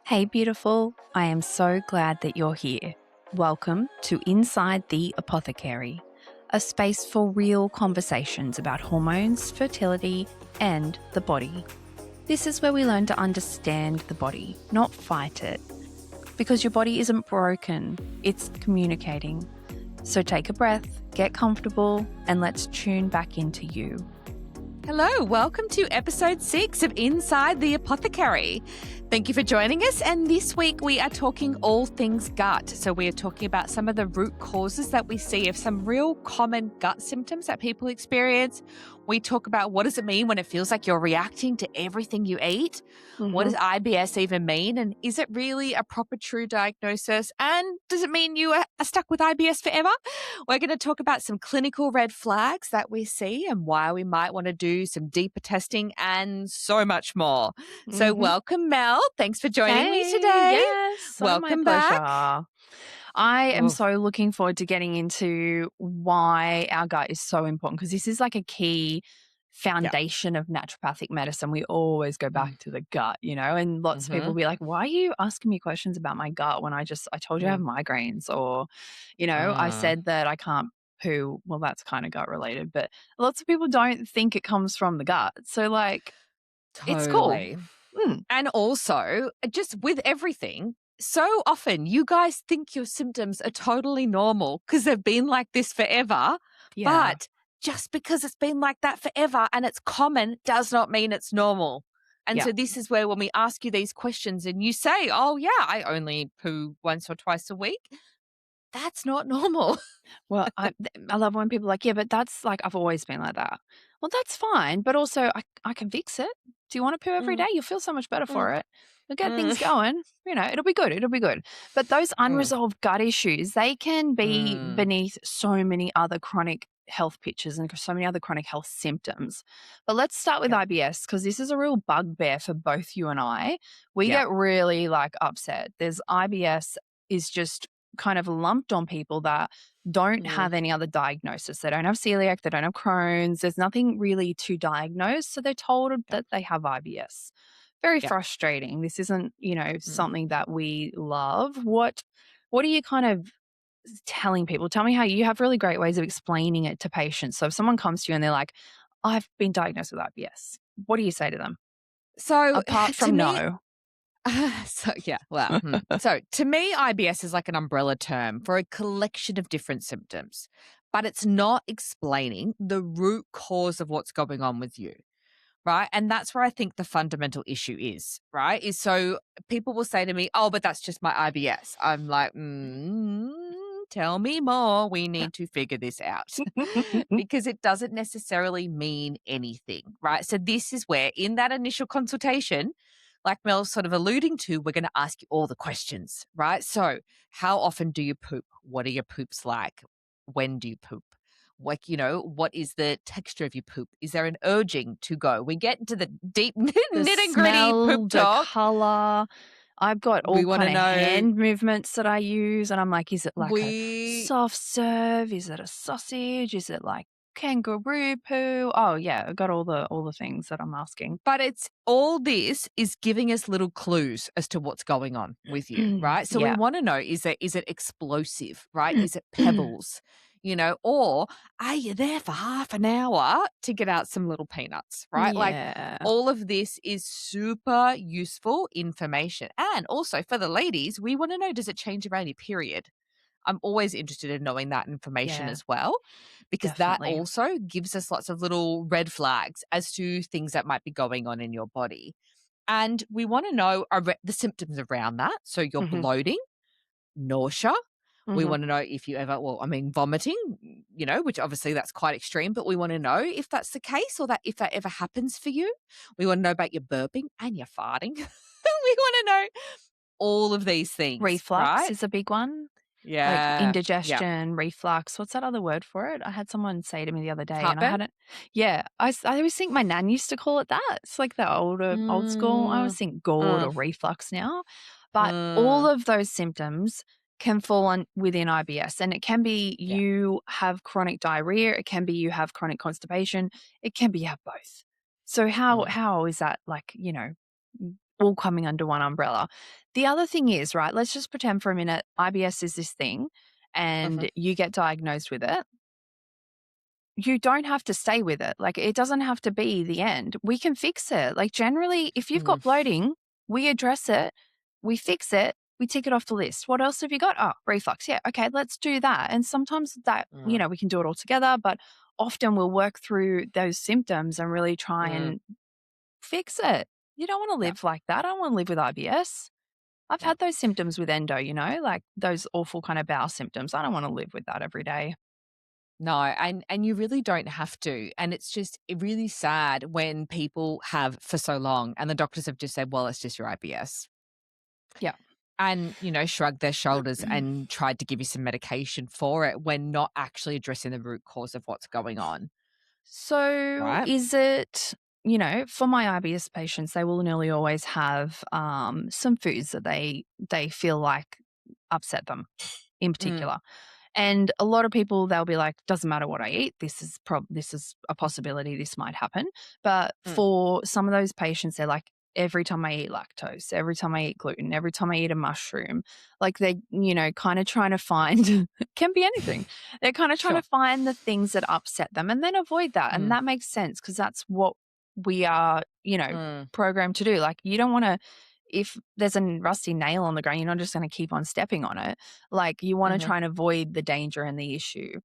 Hey, beautiful. I am so glad that you're here. Welcome to Inside the Apothecary, a space for real conversations about hormones, fertility, and the body. This is where we learn to understand the body, not fight it. Because your body isn't broken, it's communicating. So take a breath, get comfortable, and let's tune back into you. Hello, welcome to episode 6 of Inside the Apothecary. Thank you for joining us, and this week we are talking all things gut. So we are talking about some of the root causes that we see of some real common gut symptoms that people experience. We talk about what does it mean when it feels like you're reacting to everything you eat? What does IBS even mean? And is it really a proper true diagnosis? And does it mean you are stuck with IBS forever? We're going to talk about some clinical red flags that we see and why we might want to do some deeper testing and so much more. So welcome, Mel. Thanks for joining me today. Yes, welcome my pleasure. back. I am so looking forward to getting into why our gut is so important, because this is like a key foundation of naturopathic medicine. We always go back to the gut, and lots of people will be like, why are you asking me questions about my gut when I told you I have migraines, or, I said that I can't poo. Well, that's kind of gut related, but lots of people don't think it comes from the gut. So it's cool. And also, just with everything, so often you guys think your symptoms are totally normal because they've been like this forever. Yeah. But just because it's been like that forever and it's common does not mean it's normal. And so this is where when we ask you these questions and you say, oh, yeah, I only poo once or twice a week, that's not normal. Well, I love when people are like, yeah, but that's like, I've always been like that. Well, that's fine. But also I can fix it. Do you want to poo every day? You'll feel so much better for it. You'll get things going. It'll be good. It'll be good. But those unresolved gut issues, they can be beneath so many other chronic health pictures and so many other chronic health symptoms. But let's start with IBS, because this is a real bugbear for both you and I. We get really upset. There's IBS is just kind of lumped on people that don't have any other diagnosis. They don't have celiac, they don't have Crohn's. There's nothing really to diagnose. So they're told that they have IBS. Very frustrating. This isn't, something that we love. What are you kind of telling people? Tell me how you have really great ways of explaining it to patients. So if someone comes to you and they're like, I've been diagnosed with IBS, what do you say to them? So apart from no. So to me, IBS is like an umbrella term for a collection of different symptoms, but it's not explaining the root cause of what's going on with you, right? And that's where I think the fundamental issue is, right? Is so people will say to me, oh, but that's just my IBS. I'm like, tell me more. We need to figure this out because it doesn't necessarily mean anything, right? So this is where in that initial consultation, like Mel's sort of alluding to, we're going to ask you all the questions, right? So how often do you poop? What are your poops like? When do you poop? What is the texture of your poop? Is there an urging to go? We get into the deep nitty-gritty poop talk. The colour. I've got all kind of hand movements that I use, and I'm like, is it like a soft serve? Is it a sausage? Is it like kangaroo poo? Oh yeah, I've got all the things that I'm asking. But it's all this is giving us little clues as to what's going on with you, right? So we want to know, is it explosive, right? Is it pebbles? Or are you there for half an hour to get out some little peanuts, right? Yeah. Like all of this is super useful information. And also for the ladies, we want to know, does it change around your period? I'm always interested in knowing that information as well, because that also gives us lots of little red flags as to things that might be going on in your body. And we want to know the symptoms around that. So you're bloating, nausea. We want to know if you ever, vomiting, which obviously that's quite extreme, but we want to know if that's the case or that if that ever happens for you. We want to know about your burping and your farting. We want to know all of these things. Reflux is a big one. Yeah. Like indigestion, reflux. What's that other word for it? I had someone say to me the other day Heartburn? and I hadn't. Yeah. I always think my nan used to call it that. It's like the old school. I always think GORD or reflux now. But all of those symptoms can fall within IBS, and it can be you have chronic diarrhea. It can be you have chronic constipation. It can be you have both. So how is that all coming under one umbrella. The other thing is, right, let's just pretend for a minute IBS is this thing Mhm. and you get diagnosed with it. You don't have to stay with it. Like, it doesn't have to be the end. We can fix it. Like, generally, if you've Mm. got bloating, we address it, we fix it, we tick it off the list. What else have you got? Oh, reflux. Yeah. Okay, let's do that. And sometimes that, Mm. we can do it all together, but often we'll work through those symptoms and really try Mm. and fix it. You don't want to Yeah. live like that. I don't want to live with IBS. I've Yeah. had those symptoms with endo, like those awful kind of bowel symptoms. I don't want to live with that every day. No, and you really don't have to. And it's just really sad when people have for so long and the doctors have just said, well, it's just your IBS. Yeah. And, shrugged their shoulders and tried to give you some medication for it when not actually addressing the root cause of what's going on. So Right? is it, for my IBS patients, they will nearly always have some foods that they feel like upset them in Mm. particular. And a lot of people, they'll be like, doesn't matter what I eat. This is a possibility. This might happen. But Mm. for some of those patients, they're like, every time I eat lactose, every time I eat gluten, every time I eat a mushroom, like they, kind of trying to find, it can be anything. They're kind of trying to Sure. find the things that upset them and then avoid that. And Mm. that makes sense because that's what we are, Mm. programmed to do. Like, you don't want to, if there's a rusty nail on the ground, you're not just going to keep on stepping on it. Like, you want to Mhm. try and avoid the danger and the issue.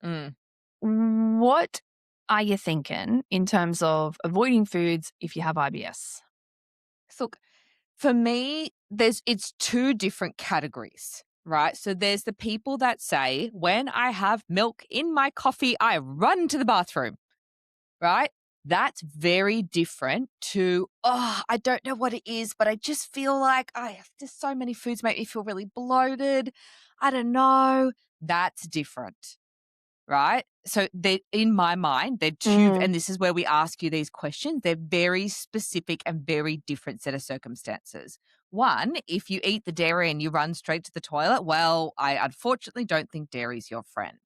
Mm. What are you thinking in terms of avoiding foods if you have IBS? So look, for me, it's two different categories, right? So there's the people that say, when I have milk in my coffee, I run to the bathroom, right? That's very different to, oh, I don't know what it is, but I just feel like I have just so many foods make me feel really bloated. I don't know. That's different. Right? So they in my mind, they're two, Mm. and this is where we ask you these questions. They're very specific and very different set of circumstances. One, if you eat the dairy and you run straight to the toilet, well, I unfortunately don't think dairy's your friend.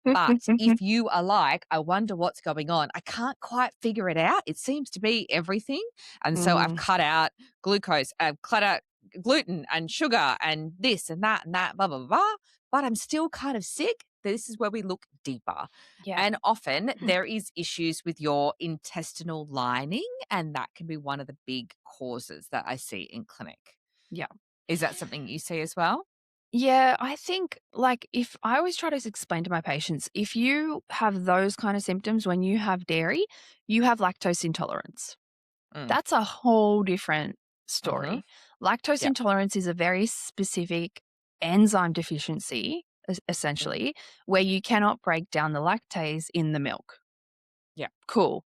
But if you are like, I wonder what's going on, I can't quite figure it out. It seems to be everything. And so I've Mm. cut out glucose, I've cut out gluten and sugar and this and that, blah, blah, blah. But I'm still kind of sick. This is where we look deeper. Yeah. And often there is issues with your intestinal lining, and that can be one of the big causes that I see in clinic. Yeah. Is that something you see as well? Yeah, I think, like, if I always try to explain to my patients, if you have those kind of symptoms when you have dairy, you have lactose intolerance. Mm. That's a whole different Mm-hmm. story. Lactose Yep. intolerance is a very specific enzyme deficiency, Mm. essentially, where you cannot break down the lactase in the milk. Yeah. Cool.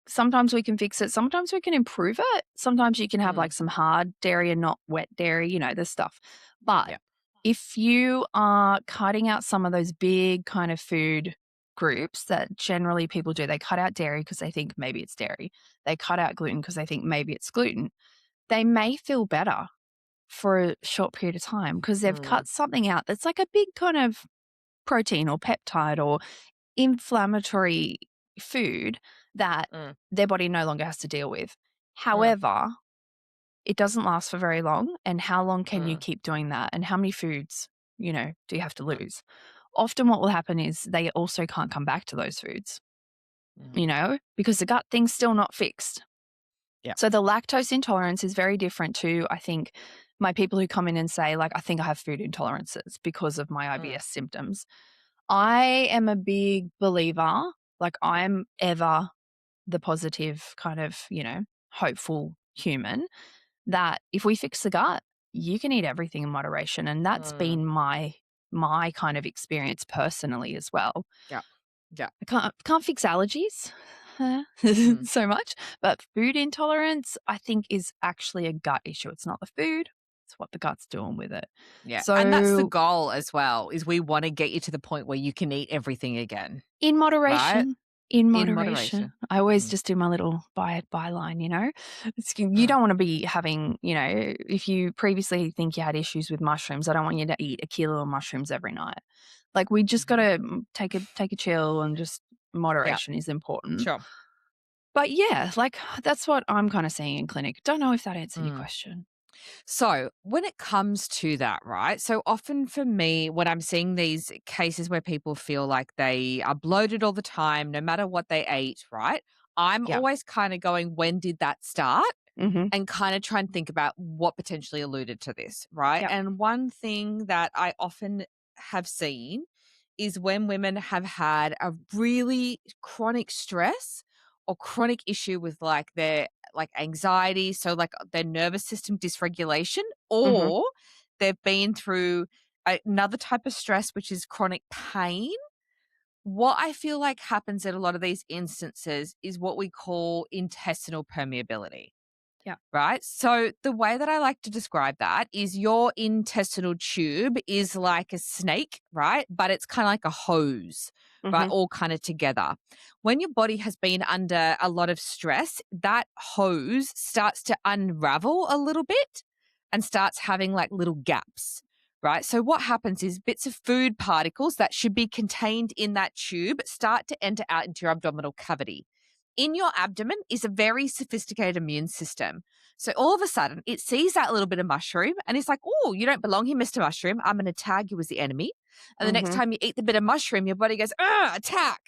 Sometimes we can fix it. Sometimes we can improve it. Sometimes you can have Mm. like some hard dairy and not wet dairy, this stuff. But Yeah. if you are cutting out some of those big kind of food groups that generally people do, they cut out dairy because they think maybe it's dairy. They cut out gluten because they think maybe it's gluten. They may feel better for a short period of time because they've Mm. cut something out that's like a big kind of protein or peptide or inflammatory food that Mm. their body no longer has to deal with. Mm. However, it doesn't last for very long. And how long can you Mm. keep doing that? And how many foods, do you have to lose? Often what will happen is they also can't come back to those foods, Mm. because the gut thing's still not fixed. Yeah. So the lactose intolerance is very different to, I think, my people who come in and say, like, I think I have food intolerances because of my Mm. IBS symptoms. I am a big believer, like, I'm ever the positive kind of, hopeful human, that if we fix the gut, you can eat everything in moderation. And that's Mm. been my kind of experience personally as well. Yeah. Yeah. I can't fix allergies Mm. so much, but food intolerance, I think, is actually a gut issue. It's not the food, it's what the gut's doing with it. Yeah. And that's the So goal as well, is we want to get you to the point where you can eat everything again, in right? moderation. In In moderation. moderation. I always Mm. just do my little byline, You Mm. don't wanna be having, if you previously think you had issues with mushrooms, I don't want you to eat a kilo of mushrooms every night. Like, we just Mhm. gotta take a chill and just Yeah. moderation is important. Sure. But yeah, like that's what I'm kind of seeing in clinic. Don't know if that answered your Mm. question. So, when it comes to that, right? So, often for me, when I'm seeing these cases where people feel like they are bloated all the time, no matter what they ate, right? I'm Yeah. always kind of going, when did that start? Mm-hmm. And kind of try and think about what potentially alluded to this, right? Yep. And one thing that I often have seen is when women have had a really chronic stress or chronic issue with like their like anxiety, so like their nervous system dysregulation, Mm-hmm. or they've been through another type of stress, which is chronic pain. What I feel like happens in a lot of these instances is what we call intestinal permeability. Yeah. Right. So the way that I like to describe that is your intestinal tube is like a snake, right? But it's kind of like a hose, right? Mm-hmm. All kind of together. When your body has been under a lot of stress, that hose starts to unravel a little bit and starts having like little gaps. Right. So, what happens is bits of food particles that should be contained in that tube start to enter out into your abdominal cavity. In your abdomen is a very sophisticated immune system. So all of a sudden, it sees that little bit of mushroom and it's like, oh, you don't belong here, Mr. Mushroom. I'm going to tag you as the enemy. And the next Mm-hmm. time you eat the bit of mushroom, your body goes, attack.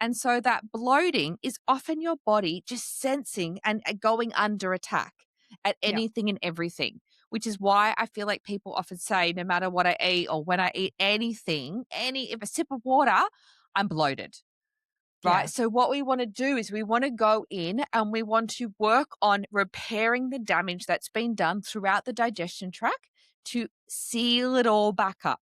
And so that bloating is often your body just sensing and going under attack at Yeah. anything and everything, which is why I feel like people often say, no matter what I eat or when I eat anything, if a sip of water, I'm bloated. Yeah. Right. So, what we want to do is we want to go in and we want to work on repairing the damage that's been done throughout the digestion tract to seal it all back up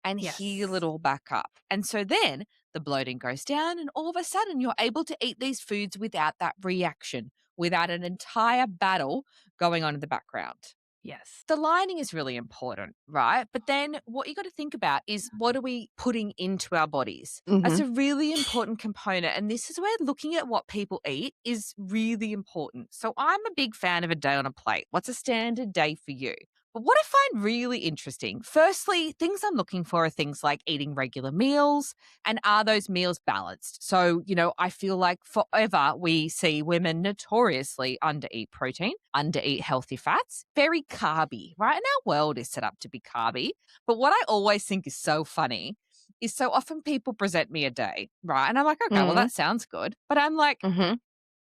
and heal it Yes. all back up. And so then the bloating goes down, and all of a sudden you're able to eat these foods without that reaction, without an entire battle going on in the background. Yes. The lining is really important, right? But then what you got to think about is what are we putting into our bodies? That's Mm-hmm. a really important component. And this is where looking at what people eat is really important. So I'm a big fan of a day on a plate. What's a standard day for you? But what I find really interesting, firstly, things I'm looking for are things like eating regular meals and are those meals balanced? So, I feel like forever we see women notoriously undereat protein, undereat healthy fats, very carby, right? And our world is set up to be carby. But what I always think is so funny is so often people present me a day, right? And I'm like, okay, well, Mm-hmm. that sounds good. But I'm like, Mm-hmm. are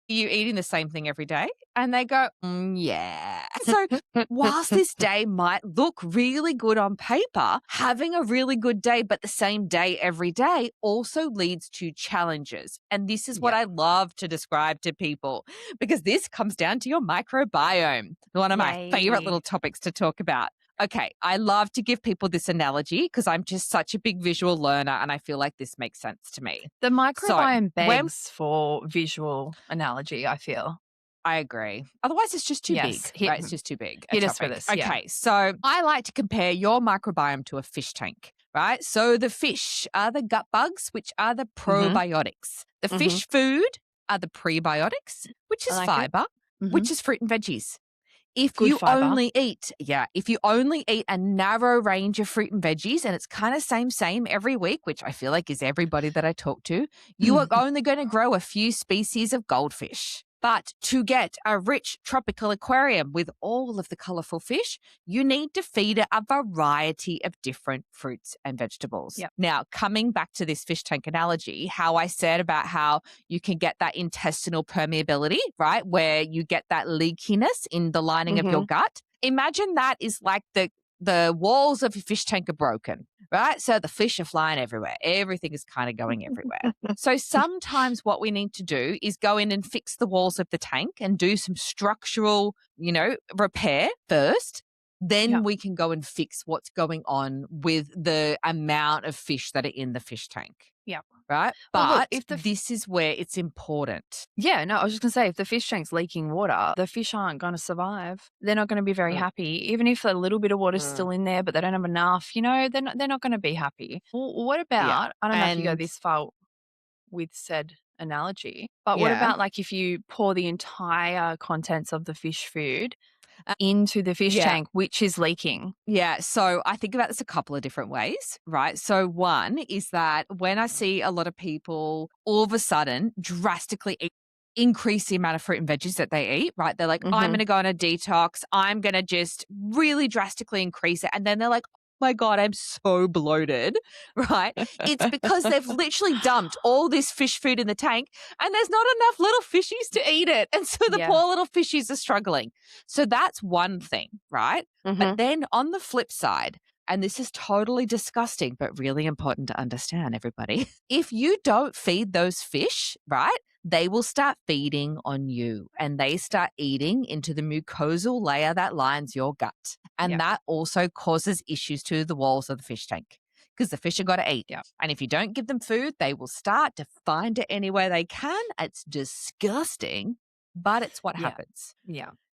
you eating the same thing every day? And they go, yeah. So, whilst this day might look really good on paper, having a really good day, but the same day every day also leads to challenges. And this is what Yeah. I love to describe to people because this comes down to your microbiome, one of my favorite Yay. little topics to talk about. Okay, I love to give people this analogy because I'm just such a big visual learner and I feel like this makes sense to me. The So, microbiome when begs for visual analogy, I feel. I agree. Otherwise, it's just too big, Yes. right? It's just too big a Hit us for topic. this. Yeah. Okay, so I like to compare your microbiome to a fish tank, right? So the fish are the gut bugs, which are the Mm-hmm. probiotics. The Mm-hmm. fish food are the prebiotics, which I is like it. fiber, Mm-hmm. which is fruit and veggies. Good fiber. If you only eat a narrow range of fruit and veggies, and it's kind of same every week, which I feel like is everybody that I talk to, you are only going to grow a few species of goldfish. But to get a rich tropical aquarium with all of the colorful fish, you need to feed it a variety of different fruits and vegetables. Yep. Now, coming back to this fish tank analogy, how I said about how you can get that intestinal permeability, right? Where you get that leakiness in the lining of your gut. Imagine that is like the walls of your fish tank are broken, right? So the fish are flying everywhere. Everything is kind of going everywhere. So sometimes what we need to do is go in and fix the walls of the tank and do some structural, repair first. Then Yep. we can go and fix what's going on with the amount of fish that are in the fish tank. Yep. Right. Well, look, But this is where it's important. yeah, no, I was just going to say, if the fish tank's leaking water, the fish aren't going to survive. They're not going to be very happy. Even if a little bit of water's still in there, but they don't have enough, they're not going to be happy. Well, what Yeah. about, I don't know if you go And this far with said analogy, but what yeah. about like if you pour the entire contents of the fish food into the fish Yeah. tank, which is leaking? Yeah, so I think about this a couple of different ways, right? So one is that when I see a lot of people all of a sudden drastically eat increase the amount of fruit and veggies that they eat, right? They're like, I'm going to go on a detox. I'm going to just really drastically increase it. And then they're like, oh my God, I'm so bloated, right? It's because they've literally dumped all this fish food in the tank and there's not enough little fishies to eat it. And so the poor little fishies are struggling. So that's one thing, right? But then on the flip side, and this is totally disgusting, but really important to understand, everybody. If you don't feed those fish, right, they will start feeding on you and they start eating into the mucosal layer that lines your gut. And that also causes issues to the walls of the fish tank because the fish have got to eat. And if you don't give them food, they will start to find it anywhere they can. It's disgusting, but it's what happens.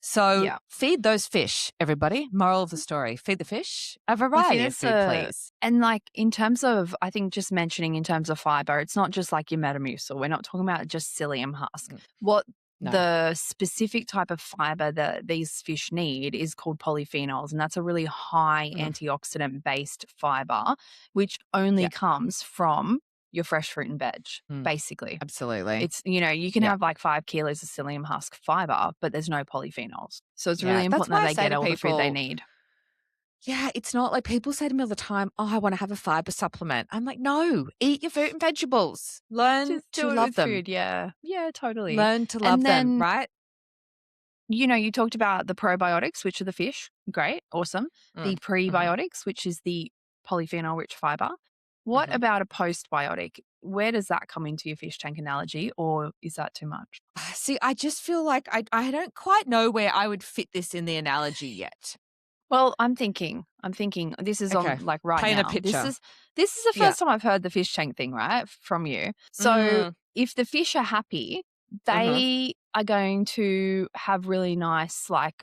So feed those fish, everybody. Moral of the story, feed the fish a variety of food, please. And like in terms of, I think just mentioning in terms of fiber, it's not just like your Metamucil. We're not talking about just psyllium husk. What the specific type of fiber that these fish need is called polyphenols. And that's a really high antioxidant-based fiber, which only comes from your fresh fruit and veg, basically. Absolutely. It's, you know, you can have like 5 kilos of psyllium husk fiber, but there's no polyphenols. So it's really important that they get all the food they need. Yeah, it's not like people say to me all the time, oh, I want to have a fiber supplement. I'm like, no, eat your fruit and vegetables. Learn to love them. Food, yeah, totally. Learn to love them, right? You know, you talked about the probiotics, which are the fish. Great, awesome. The prebiotics, which is the polyphenol-rich fiber. What about a postbiotic? Where does that come into your fish tank analogy, or is that too much? See, I just feel like I don't quite know where I would fit this in the analogy yet. Well, I'm thinking this is on like right Paint now. a picture. This is the first time I've heard the fish tank thing, right, from you. So if the fish are happy, they are going to have really nice like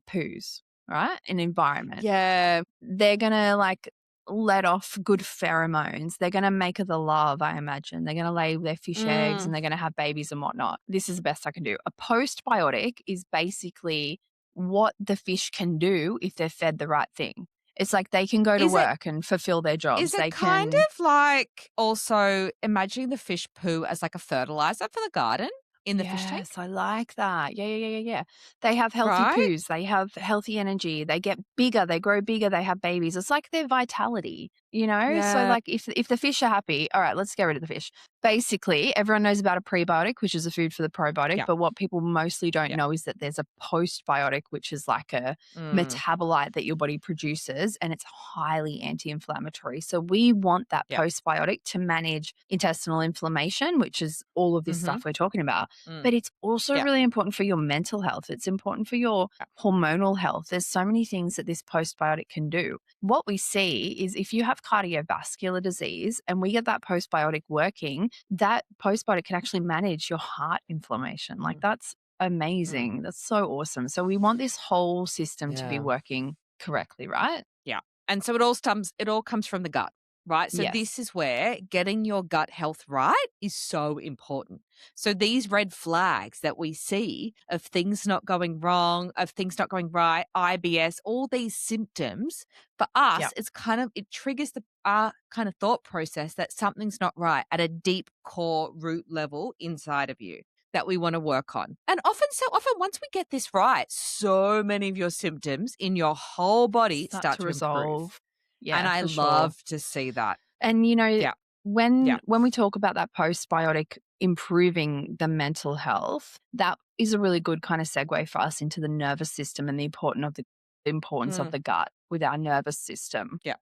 poos, right? An environment. Yeah. They're going to like let off good pheromones. They're going to make the love, I imagine. They're going to lay their fish eggs and they're going to have babies and whatnot. This is the best I can do. A postbiotic is basically what the fish can do if they're fed the right thing. It's like they can go to work and fulfill their jobs. Is it kind of like also imagining the fish poo as like a fertilizer for the garden in the fish tank? Yes, I like that. Yeah. They have healthy poos. They have healthy energy. They get bigger. They grow bigger. They have babies. It's like their vitality, you know? Yeah. So like if the fish are happy, all right, let's get rid of the fish. Basically, everyone knows about a prebiotic, which is a food for the probiotic. But what people mostly don't know is that there's a postbiotic, which is like a metabolite that your body produces, and it's highly anti-inflammatory. So we want that postbiotic to manage intestinal inflammation, which is all of this stuff we're talking about. But it's also really important for your mental health. It's important for your hormonal health. There's so many things that this postbiotic can do. What we see is if you have cardiovascular disease and we get that postbiotic working, that postbiotic can actually manage your heart inflammation. Like that's amazing. That's so awesome. So we want this whole system to be working correctly, right? Yeah. And so it all comes from the gut. Right. So this is where getting your gut health right is so important. So these red flags that we see of things not going wrong, of things not going right, IBS, all these symptoms for us, it triggers our kind of thought process that something's not right at a deep core root level inside of you that we want to work on. And so often, once we get this right, so many of your symptoms in your whole body start to resolve. improve. Yeah, and I love to see that. And, you know, when we talk about that postbiotic improving the mental health, that is a really good kind of segue for us into the nervous system and the importance of the gut with our nervous system. Yeah.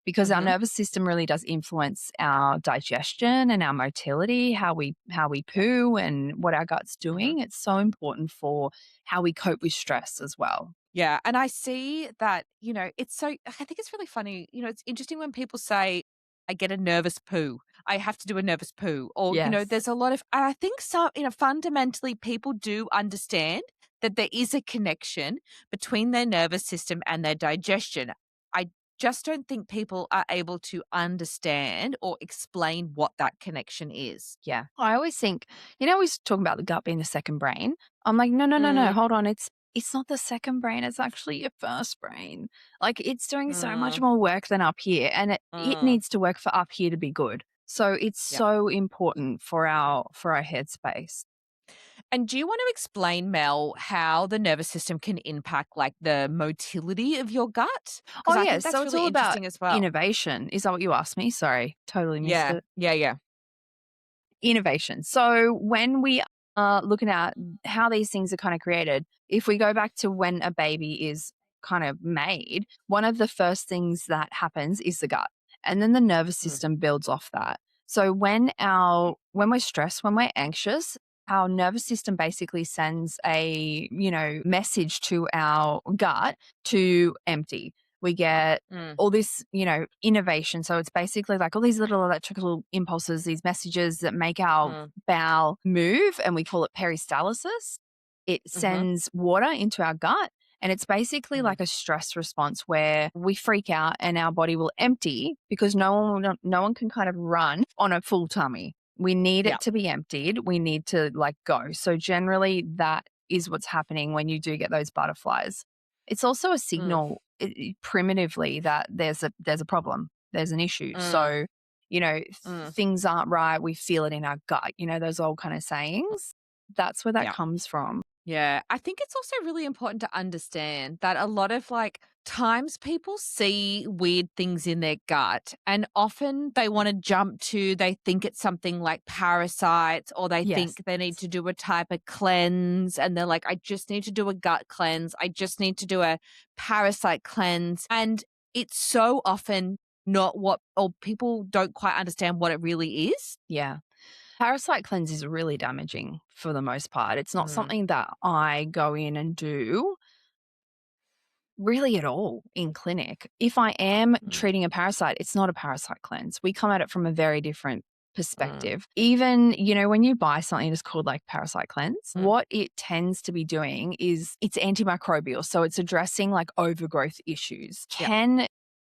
Because our nervous system really does influence our digestion and our motility, how we poo and what our gut's doing. It's so important for how we cope with stress as well. Yeah. And I see that, you know, I think it's really funny. You know, it's interesting when people say, I get a nervous poo. I have to do a nervous poo. Or, you know, there's a lot of, and I think fundamentally people do understand that there is a connection between their nervous system and their digestion. I just don't think people are able to understand or explain what that connection is. Yeah. I always think, you know, we was talking about the gut being the second brain. I'm like, no, hold on. It's not the second brain. It's actually your first brain. Like it's doing so much more work than up here, and it needs to work for up here to be good. So it's so important for our headspace. And do you want to explain, Mel, how the nervous system can impact like the motility of your gut? Oh, Because I yeah. think So that's it's really all about interesting as well. innovation. Is that what you asked me? Sorry, totally missed Yeah. it. Yeah. Yeah. Innovation. So when we are looking at how these things are kind of created, if we go back to when a baby is kind of made, one of the first things that happens is the gut. And then the nervous Mm, system builds off that. So when we're stressed, when we're anxious, our nervous system basically sends a, message to our gut to empty. We get mm, all this, innovation. So it's basically like all these little electrical impulses, these messages that make our mm, bowel move, and we call it peristalsis. It mhm, sends water into our gut, and it's basically mm. like a stress response where we freak out and our body will empty because no one can kind of run on a full tummy. We need Yeah. it to be emptied. We need to like go. So generally that is what's happening when you do get those butterflies. It's also a Mm, signal primitively that there's a problem, there's an issue. mm, So, mm. things aren't right. We feel it in our gut. Those old kind of sayings. That's where that Yeah. comes from. Yeah, I think it's also really important to understand that a lot of like times people see weird things in their gut and often they want to jump to, they think it's something like parasites or they Yes. think they need to do a type of cleanse and they're like, I just need to do a gut cleanse. I just need to do a parasite cleanse. And it's so often not what, or people don't quite understand what it really is. Yeah. Parasite cleanse is really damaging for the most part. It's not Mm, something that I go in and do really at all in clinic. If I am mm, treating a parasite, it's not a parasite cleanse. We come at it from a very different mm, perspective. Even, when you buy something that's called like parasite cleanse, mm, what it tends to be doing is it's antimicrobial. So it's addressing like overgrowth issues. yeah.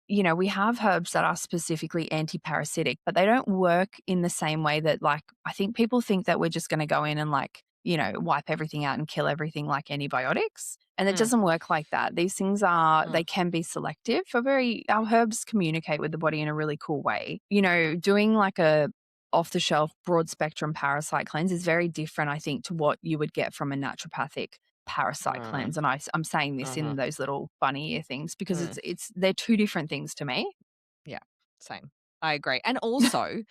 We have herbs that are specifically anti-parasitic, but they don't work in the same way that like I think people think that we're just going to go in and like, wipe everything out and kill everything like antibiotics. And it Mm, doesn't work like that. These things they mm, can be selective our herbs communicate with the body in a really cool way. Doing like a off the shelf broad spectrum parasite cleanse is very different, I think, to what you would get from a naturopathic parasite mm, cleanse. And I'm saying this in mhm. those little bunny ear things because Mm, they're two different things to me. yeah, same. I agree. And also,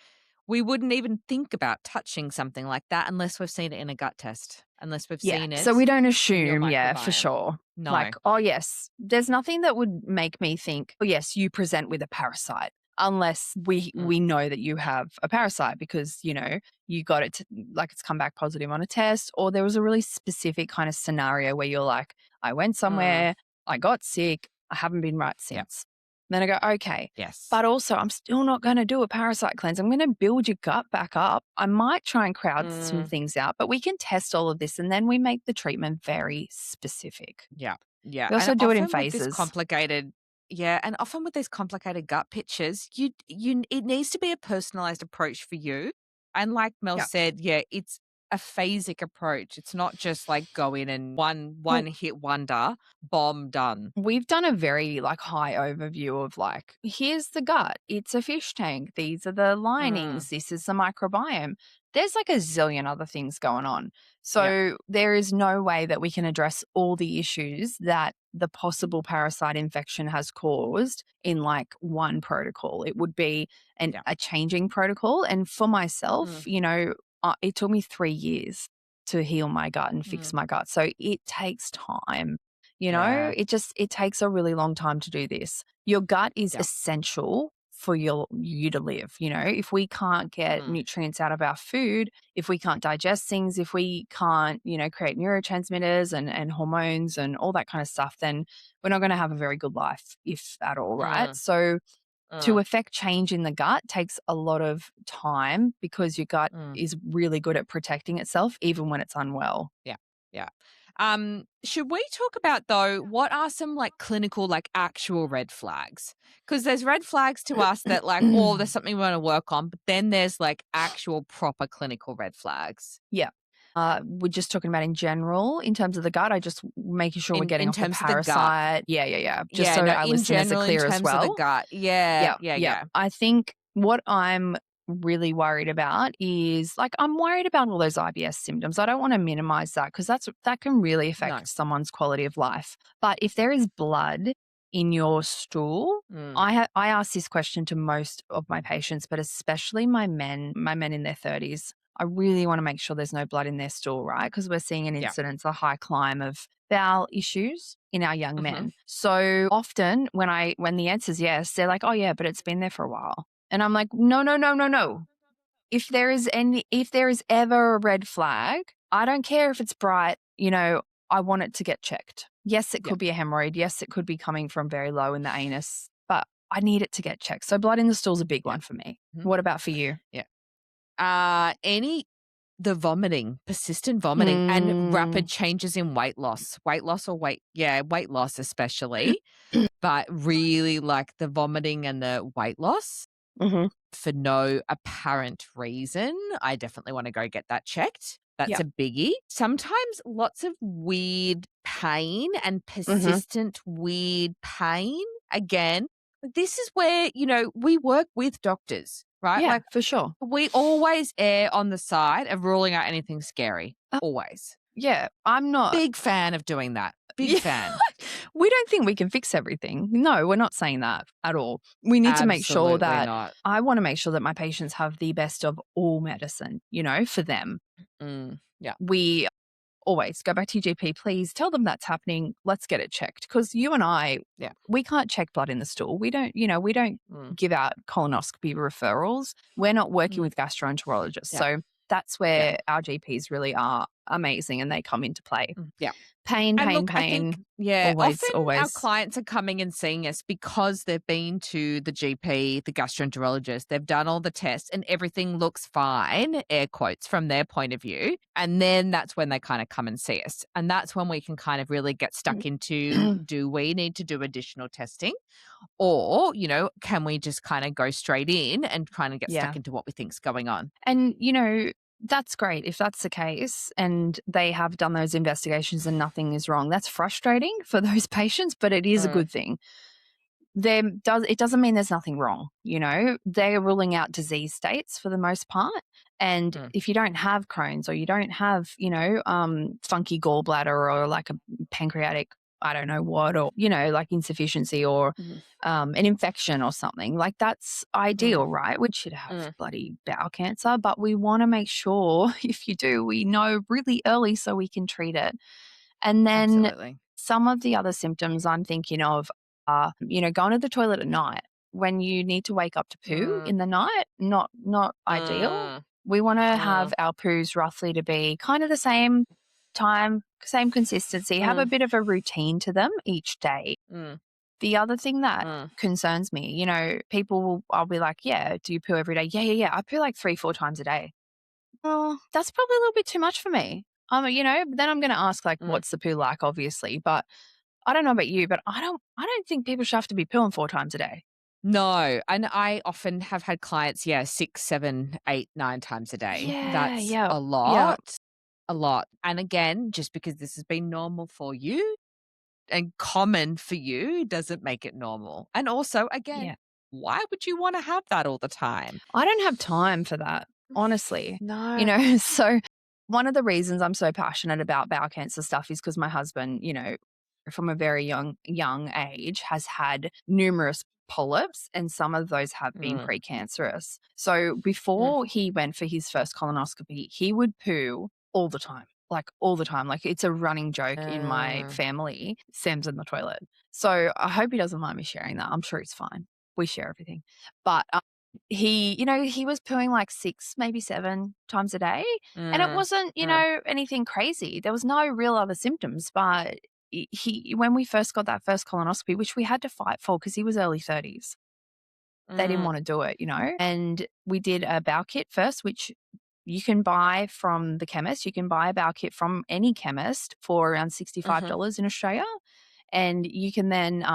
we wouldn't even think about touching something like that unless we've seen it in a gut test, unless we've Yeah. seen So we it don't in your assume, yeah, for microbiome. sure. No. Like, oh, yes, there's nothing that would make me think, oh, yes, you present with a parasite unless we Mm, we know that you have a parasite because, you got it like it's come back positive on a test, or there was a really specific kind of scenario where you're like, I went mm, somewhere, I got sick, I haven't been right yeah. since. Then I go, okay. Yes. But also, I'm still not going to do a parasite cleanse. I'm going to build your gut back up. I might try and crowd some Mm, things out, but we can test all of this and then we make the treatment very specific. yeah. Yeah. We And also do it in often with this phases. complicated yeah, and often with these complicated gut pictures, you it needs to be a personalized approach for you. And like Mel Yeah. said, yeah, it's a phasic approach. It's not just like go in and one Well, hit wonder, bomb done. we've done a very like high overview of like, here's the gut, it's a fish tank, these are the Mm, linings, this is the microbiome. There's like a zillion other things going on. yeah. So there is no way that we can address all the issues that the possible parasite infection has caused in like one protocol. It would be Yeah. a changing protocol. And for myself, Mm, it took me 3 years to heal my gut and fix mm, my gut. So it takes time. yeah. It takes a really long time to do this. Your gut is Yeah. essential for you to live. If we can't get Mm, nutrients out of our food, if we can't digest things, if we can't, create neurotransmitters and hormones and all that kind of stuff, then we're not going to have a very good life, if at all, right? mm, So to mm, affect change in the gut takes a lot of time because your gut mm. is really good at protecting itself even when it's unwell. Yeah. Yeah. Should we talk about though, what are some like clinical, like actual red flags? Because there's red flags to us that like, oh, there's something we want to work on, but then there's like actual proper clinical red flags. Yeah. We're just talking about in general in terms of the gut. I just making sure we're getting In off the terms of the gut. parasite. Yeah, yeah, yeah. Just Yeah, so no, our in listeners are general, in clear as terms of the well. gut. Yeah, Yeah, yeah, yeah. yeah. I think what I'm really worried about is like I'm worried about all those IBS symptoms. I don't want to minimize that because that can really affect No. someone's quality of life. But if there is blood in your stool, Mm. I ask this question to most of my patients, but especially my men in their 30s. I really want to make sure there's no blood in their stool, right? Because we're seeing an Yeah. incidence, a high climb of bowel issues in our young Mhm. men. So often when the answer is yes, they're like, oh yeah, but it's been there for a while. And I'm like, no, no, no, no, no. If there is ever a red flag, I don't care if it's bright, I want it to get checked. Yes, it Yeah. could be a hemorrhoid. Yes, it could be coming from very low in the anus, but I need it to get checked. So blood in the stool is a big one for me. Mhm. What about for you? Yeah. The vomiting, persistent vomiting, and rapid changes in weight loss weight loss especially, but really like the vomiting and the weight loss Mm-hmm. for no apparent reason. I definitely want to go get that checked. That's Yeah. a biggie. Sometimes lots of weird pain and persistent weird pain. Again, this is where, we work with doctors, right? Yeah, Like for sure. we always err on the side of ruling out anything scary. Uh, Always. Yeah, I'm not. Big fan of doing that. Big Yeah. fan. We don't think we can fix everything. No, we're not saying that at all. We need to make sure Absolutely that not. I want to make sure that my patients have the best of all medicine, for them. Yeah. We always go back to your GP, please tell them that's happening. Let's get it checked. Because you and I, Yeah. we can't check blood in the stool. We don't Mm. give out colonoscopy referrals. We're not working with gastroenterologists. Yeah. So that's where our GPs really are amazing and they come into play. Yeah. Pain, And pain, look, I think, pain. Always, often our always. clients are coming and seeing us because they've been to the GP, the gastroenterologist, they've done all the tests and everything looks fine, air quotes, from their point of view. And then that's when they kind of come and see us. And that's when we can kind of really get stuck into, do we need to do additional testing? Or, can we just kind of go straight in and kind of get Yeah. stuck into what we think's going on? And, that's great if that's the case and they have done those investigations and nothing is wrong. That's frustrating for those patients, but it is a good thing. It doesn't mean there's nothing wrong, They're ruling out disease states for the most part. And if you don't have Crohn's or you don't have, funky gallbladder or like a pancreatic, I don't know what, or, like insufficiency or an infection or something, like that's ideal, right? We should have bloody bowel cancer, but we want to make sure if you do, we know really early so we can treat it. And then Absolutely. some of the other symptoms I'm thinking of are, going to the toilet at night when you need to wake up to poo in the night, not ideal. We want to have our poos roughly to be kind of the same time, same consistency, have a bit of a routine to them each day. The other thing that concerns me, I'll be like, yeah, do you poo every day? Yeah. I poo like 3-4 times a day. Oh, that's probably a little bit too much for me. Then I'm going to ask like, what's the poo like, obviously, but I don't know about you, but I don't think people should have to be pooing 4 times a day. No, and I often have had clients, 6, 7, 8, 9 times a day. That's a lot, a lot. And again, just because this has been normal for you and common for you doesn't make it normal. And also, again, why would you want to have that all the time? I don't have time for that, honestly. No. So one of the reasons I'm so passionate about bowel cancer stuff is because my husband, from a very young age has had numerous polyps and some of those have been precancerous. So before he went for his first colonoscopy, he would poo all the time. Like all the time. Like it's a running joke in my family. Sam's in the toilet. So I hope he doesn't mind me sharing that. I'm sure he's fine. We share everything. But he was pooing like 6, maybe 7 times a day. And it wasn't, anything crazy. There was no real other symptoms, but when we first got that first colonoscopy, which we had to fight for because he was early 30s, they didn't want to do it, and we did a bowel kit first, which you can buy from the chemist. You can buy a bowel kit from any chemist for around $65 in Australia. And you can then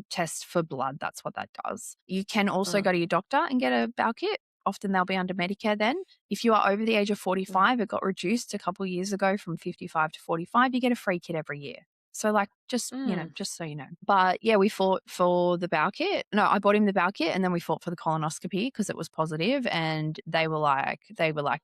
test for blood. That's what that does. You can also go to your doctor and get a bowel kit. Often they'll be under Medicare then. If you are over the age of 45, it got reduced a couple of years ago from 55 to 45, you get a free kit every year. So like, just so you know. But yeah, we fought for the bowel kit. No, I bought him the bowel kit, and then we fought for the colonoscopy because it was positive, and they were like,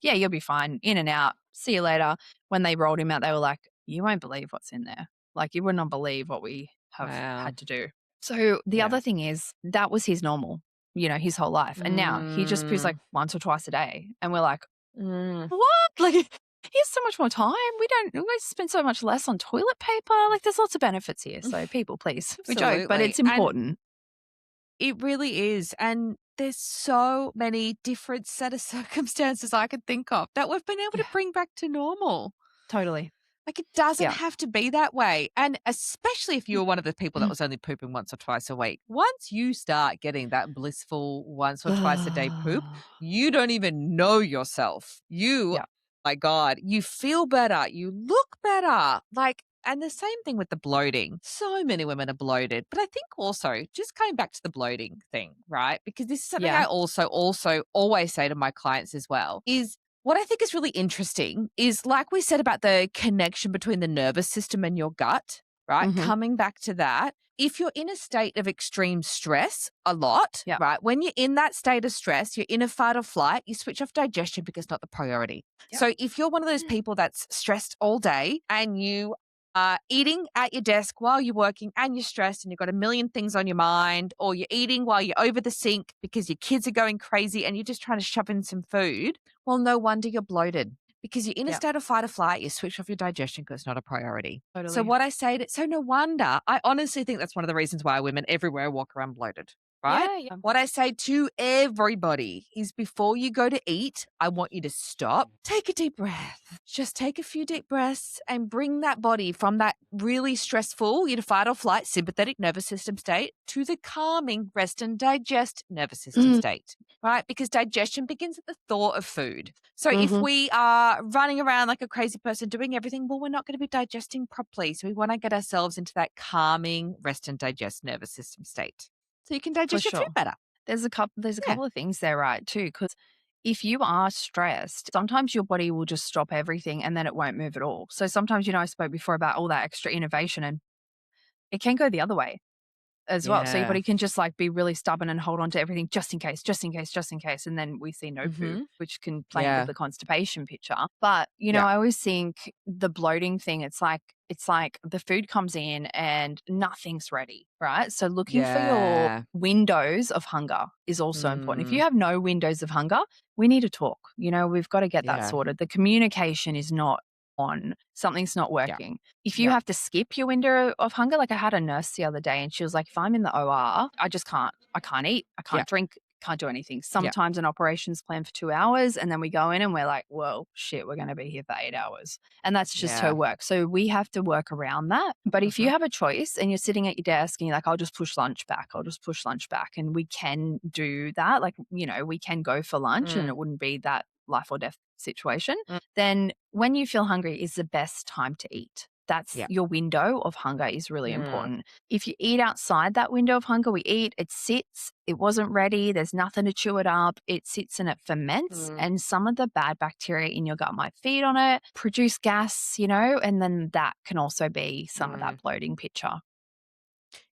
yeah, you'll be fine, in and out, see you later. When they rolled him out, they were like, you won't believe what's in there. Like, you would not believe what we have had to do. So the other thing is, that was his normal, his whole life. And now he just poos like once or twice a day. And we're like, what? Like, he has so much more time. We spend so much less on toilet paper. Like, there's lots of benefits here. So people, please, we joke, but it's important. And it really is. And there's so many different set of circumstances I could think of that we've been able to bring back to normal. Totally. Like, it doesn't have to be that way. And especially if you're one of the people that was only pooping once or twice a week, once you start getting that blissful once or twice a day poop, you don't even know yourself. My God, you feel better. You look better. Like, and the same thing with the bloating. So many women are bloated. But I think also, just going back to the bloating thing, right? Because this is something I also always say to my clients as well, is what I think is really interesting is, like we said about the connection between the nervous system and your gut, right? Coming back to that, if you're in a state of extreme stress a lot, right? When you're in that state of stress, you're in a fight or flight, you switch off digestion because it's not the priority. So if you're one of those people that's stressed all day and you are eating at your desk while you're working and you're stressed and you've got a million things on your mind, or you're eating while you're over the sink because your kids are going crazy and you're just trying to shove in some food, well, no wonder you're bloated, because you're in a state of fight or flight. You switch off your digestion because it's not a priority. Totally. So what I say so no wonder, I honestly think that's one of the reasons why women everywhere walk around bloated. Right? Yeah. What I say to everybody is, before you go to eat, I want you to stop, take a deep breath, just take a few deep breaths and bring that body from that really stressful, fight or flight sympathetic nervous system state to the calming rest and digest nervous system state, right? Because digestion begins at the thought of food. So if we are running around like a crazy person doing everything, well, we're not going to be digesting properly. So we want to get ourselves into that calming rest and digest nervous system state, so you can digest your food better. There's a couple of things there, right, too, because if you are stressed, sometimes your body will just stop everything and then it won't move at all. So sometimes, I spoke before about all that extra innovation, and it can go the other way as well. So your body can just like be really stubborn and hold on to everything just in case. And then we see no poo, which can play with the constipation picture. But, I always think the bloating thing, it's like the food comes in and nothing's ready, right? So looking for your windows of hunger is also important. If you have no windows of hunger, we need to talk. We've got to get that sorted. The communication is not on, something's not working. If you have to skip your window of hunger, like I had a nurse the other day and she was like, if I'm in the OR, I can't eat, I can't drink, can't do anything. Sometimes an operation's planned for 2 hours and then we go in and we're like, well, shit, we're going to be here for 8 hours. And that's just her work. So we have to work around that. But if you have a choice and you're sitting at your desk and you're like, I'll just push lunch back. And we can do that. Like, we can go for lunch and it wouldn't be that life or death situation. Then when you feel hungry is the best time to eat. That's your window of hunger is really important. If you eat outside that window of hunger, we eat, it sits, it wasn't ready, there's nothing to chew it up, it sits and it ferments, and some of the bad bacteria in your gut might feed on it, produce gas, and then that can also be some of that bloating picture.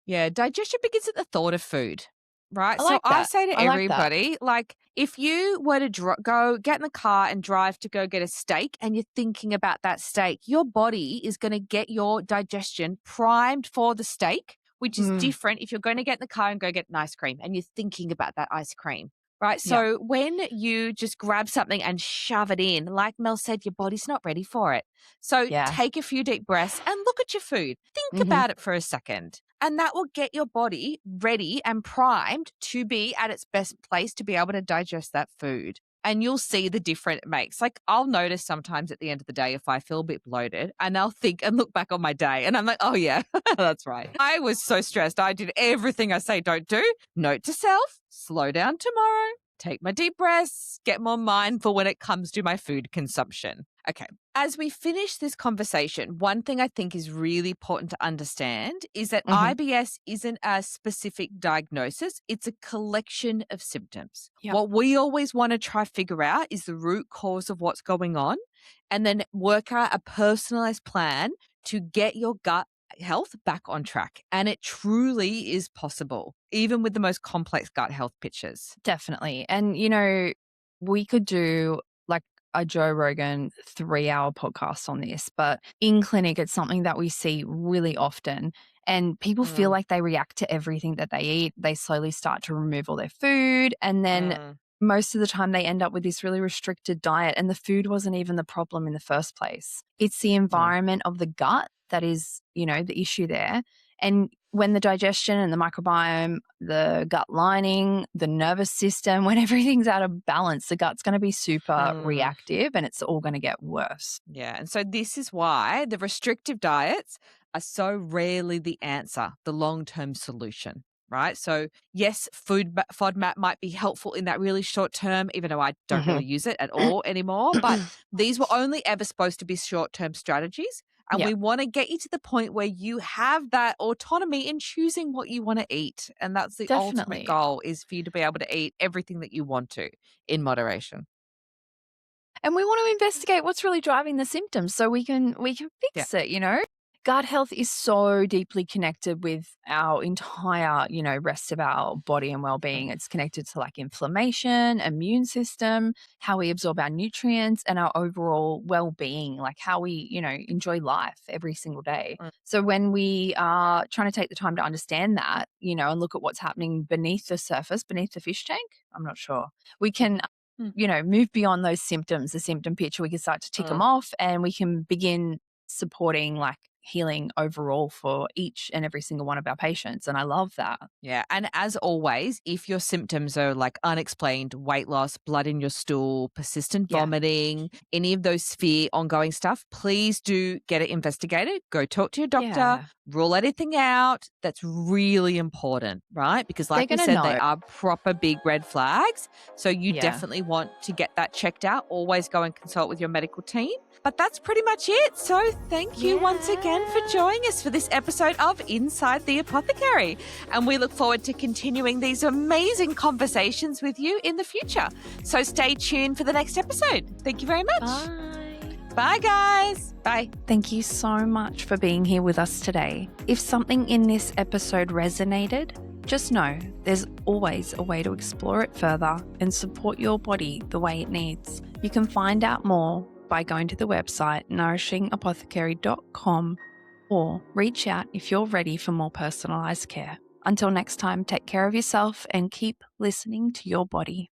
Yeah, digestion begins at the thought of food. Right. I say to everybody, like, if you were to go get in the car and drive to go get a steak and you're thinking about that steak, your body is going to get your digestion primed for the steak, which is different if you're going to get in the car and go get an ice cream and you're thinking about that ice cream. Right. So when you just grab something and shove it in, like Mel said, your body's not ready for it. So take a few deep breaths and look at your food. Think about it for a second. And that will get your body ready and primed to be at its best place to be able to digest that food. And you'll see the difference it makes. Like, I'll notice sometimes at the end of the day if I feel a bit bloated, and I'll think and look back on my day and I'm like, oh yeah, that's right. I was so stressed. I did everything I say don't do. Note to self, slow down tomorrow, take my deep breaths, get more mindful when it comes to my food consumption. Okay. As we finish this conversation, one thing I think is really important to understand is that IBS isn't a specific diagnosis. It's a collection of symptoms. What we always want to try to figure out is the root cause of what's going on, and then work out a personalized plan to get your gut health back on track. And it truly is possible, even with the most complex gut health pictures. Definitely. And, we could do like a Joe Rogan 3-hour podcast on this, but in clinic, it's something that we see really often. And people feel like they react to everything that they eat. They slowly start to remove all their food. And then most of the time they end up with this really restricted diet. And the food wasn't even the problem in the first place. It's the environment of the gut that is, the issue there. And when the digestion and the microbiome, the gut lining, the nervous system, when everything's out of balance, the gut's going to be super reactive and it's all going to get worse. Yeah. And so this is why the restrictive diets are so rarely the answer, the long-term solution, right? So yes, FODMAP might be helpful in that really short term, even though I don't really use it at all anymore. But these were only ever supposed to be short-term strategies. And we want to get you to the point where you have that autonomy in choosing what you want to eat. And that's the ultimate goal, is for you to be able to eat everything that you want to in moderation. And we want to investigate what's really driving the symptoms so we can fix it, Gut health is so deeply connected with our entire, rest of our body and well-being. It's connected to like inflammation, immune system, how we absorb our nutrients, and our overall well-being, like how we, enjoy life every single day. So when we are trying to take the time to understand that, and look at what's happening beneath the surface, beneath the fish tank, I'm not sure, we can move beyond those symptoms, the symptom picture. We can start to tick them off, and we can begin supporting like healing overall for each and every single one of our patients. And I love that. Yeah. And as always, if your symptoms are like unexplained weight loss, blood in your stool, persistent vomiting, any of those severe ongoing stuff, please do get it investigated. Go talk to your doctor, rule anything out. That's really important, right? Because like we said, they are proper big red flags. So you definitely want to get that checked out. Always go and consult with your medical team. But that's pretty much it. So thank you once again for joining us for this episode of Inside the Apothecary. And we look forward to continuing these amazing conversations with you in the future. So stay tuned for the next episode. Thank you very much. Bye. Bye, guys. Bye. Thank you so much for being here with us today. If something in this episode resonated, just know there's always a way to explore it further and support your body the way it needs. You can find out more by going to the website nourishingapothecary.com or reach out if you're ready for more personalized care. Until next time, take care of yourself and keep listening to your body.